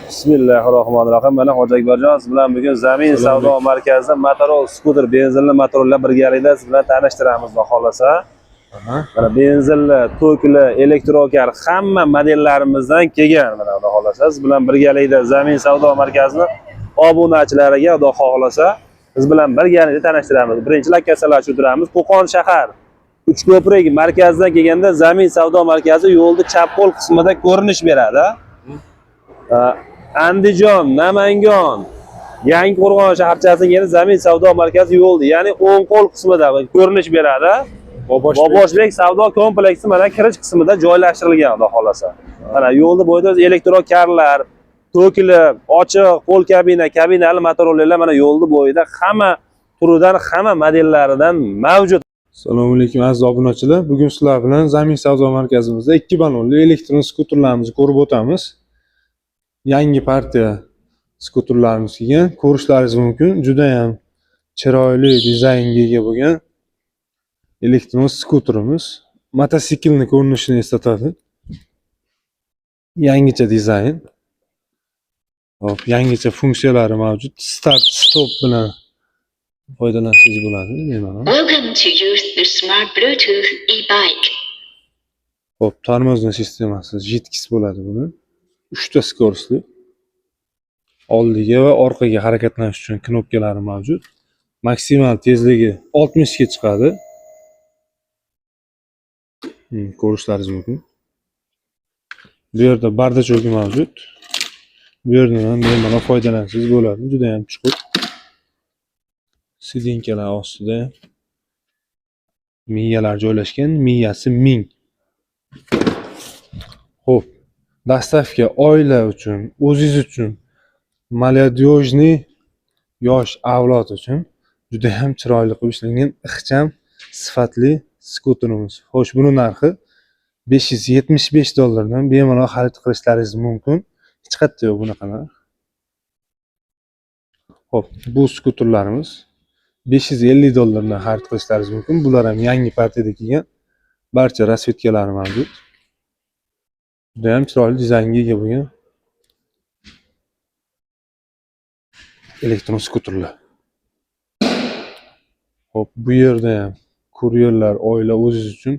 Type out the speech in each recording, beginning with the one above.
Bismillahirrohmanirrohim. Mana Hoji Akbarjon siz bilan bugun Zamin savdo markazida Motorola skuter, benzinli Motorola birgalikda siz bilan tanishtiramiz xudo xolasa. Mana benzinli, tokli, elektrokar hamma modellarimizdan kelgan mana xudo xolasa. Siz bilan birgalikda Zamin savdo markazini obunachilariga xudo xolasa siz bilan birgalikda tanishtiramiz. Birinchi lokatsiyalar o'tiramiz. Qo'qon shahar Uchko'prik markazidan kelganda Zamin savdo markazi yo'lda chap qo'l qismida ko'rinish beradi. Andijon, Namangan, Yangiqo'rg'on shaharchasining yana Zamin savdo markazi yo'lda, ya'ni o'ng qo'l qismida ko'rinish beradi. Boboshbek savdo kompleksi mana kirish qismida joylashtirilgan xudo xolasa. Mana yo'lda bo'yida elektrokarlar, tokli, ochiq, qo'l kabina, kabinali Motorola'lar mana yo'lda bo'yida hamma turidan, hamma modellaridan mavjud. Assalomu alaykum aziz obunachilar. Bugun sizlar bilan Zamin savdo markazimizda 2 balonli elektron skuterlarimizni ko'rib o'tamiz. Yangi partiya skuterlarimiz kelgan. Ko'rishlaringiz mumkin. Juda ham chiroyli dizaynga ega bo'lgan elektron skuterimiz. Mototsiklni ko'rinishini eslatadi. Yangicha dizayn. Hop, yangicha funksiyalari mavjud. Start, stop bilan foydalansangiz bo'ladi. Welcome to use the smart Bluetooth e-bike. Hop, tormozning sistemasi JITKIS bo'ladi buni. 3 ta skoroskli. Oldiga va orqaga harakatlanish uchun knopkalari mavjud. Maksimal tezligi 60 ga chiqadi. Ko'rishlaringiz mumkin. Bu yerda bardacho'gi mavjud. Bu yerdan ham bemalol foydalansangiz bo'ladi. Juda ham chuqur. Sidinkalar ostida miyalar joylashgan. Miyasi 1000. Xo'p, dastavka oila uchun, o'zingiz uchun, молодёжный yosh avlod uchun juda ham chiroyli qilib ishlangan ixcham sifatli skuterimiz. Xo'sh, buni narxi $575 dan bemalol xarid qilishlaringiz mumkin. Hech qayerda yo'q bunaqa narx. Xo'p, bu skuterlarimiz $550 dan xarid qilishlaringiz mumkin. Bular ham yangi partiyada kelgan. Barcha rasvetkalari mavjud. Juda ham chiroyli dizaynga ega bo'lgan elektron skuterlar. Hop, bu yerda ham kuryerlar, oila o'zingiz uchun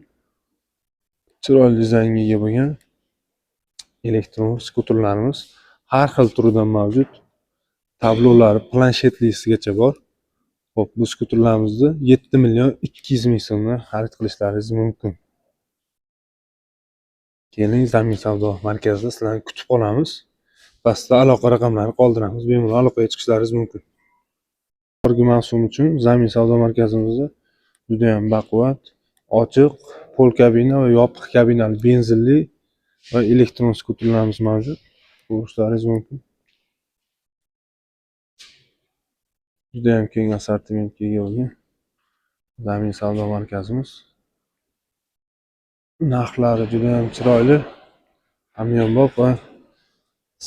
chiroyli dizaynga ega bo'lgan elektron skuterlarimiz har xil turidan mavjud. Tablolari planshetlisigacha bor. Hop, bu skuterlarimizni 7.200.000 so'mdan xarid qilishlaringiz mumkin. Keling, Zamin savdo markazida sizlarni kutib qolamiz. Pastda aloqa raqamlarini qoldiramiz. Bemalol aloqaga chiqishlaringiz mumkin. Hozirgi mavsum uchun Zamin savdo markazimizda juda ham baquvvat, ochiq, pol kabina va yopiq kabinali benzinli va elektron skuterlarimiz mavjud. Ko'rishlaringiz mumkin. Juda ham keng assortimentga ega bo'lgan Zamin savdo markazimiz. Narxlari juda ham chiroyli, hamyonbop va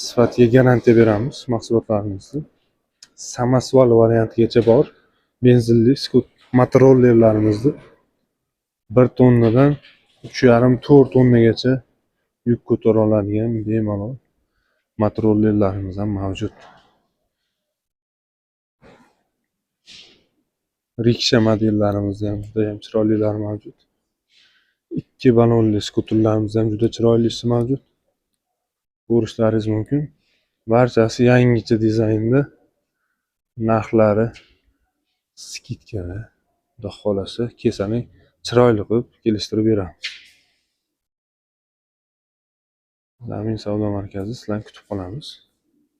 sifatiga garantiya beramiz mahsulotlarimizni. Samasval variantigacha bor. Benzinli Motorola'larimizni 1 tonnadan 3,5-4 tonnagacha yuk ko'tara oladigan bemalol Motorola'larimiz ham mavjud. Riksha modellarimizda ham juda ham chiroylilar mavjud. 2 balonli skuterlarimiz ham juda chiroylisi mavjud. Ko'rishlaringiz mumkin. Barchasi yangicha dizaynda. Narxlari skidkada, xudo xolasa kesani chiroyli qilib kelishtirib beramiz. Zamin savdo markazi sizlarni kutib qolamiz.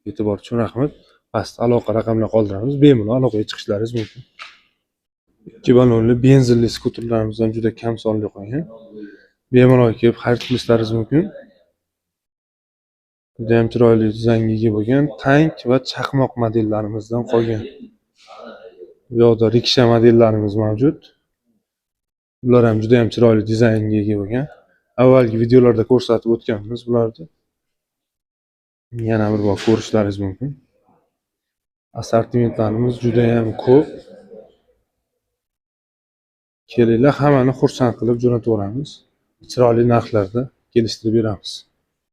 E'tibor uchun rahmat. Pastda aloqa raqamlarini qoldiramiz. Bemalol aloqaga chiqishlaringiz mumkin. 2 balonli benzinli skuterlarimiz ham juda kam sonli qolgan. Bemalol kelib xarid qilishlaringiz mumkin. Juda ham chiroyli dizaynga ega bo'lgan tank va chaqmoq modellarimizdan qolgan. Bu yoqda riksha modellarimiz mavjud. Bular ham juda ham chiroyli dizaynga ega bo'lgan. Avvalgi videolarda ko'rsatib o'tganmiz bularni. Yana bir bor ko'rishlaringiz mumkin. Assortimentlarimiz juda ham ko'p. Kelinglar, hammani xursand qilib jo'nataveramiz. Chiroyli narxlarda kelishtirib beramiz.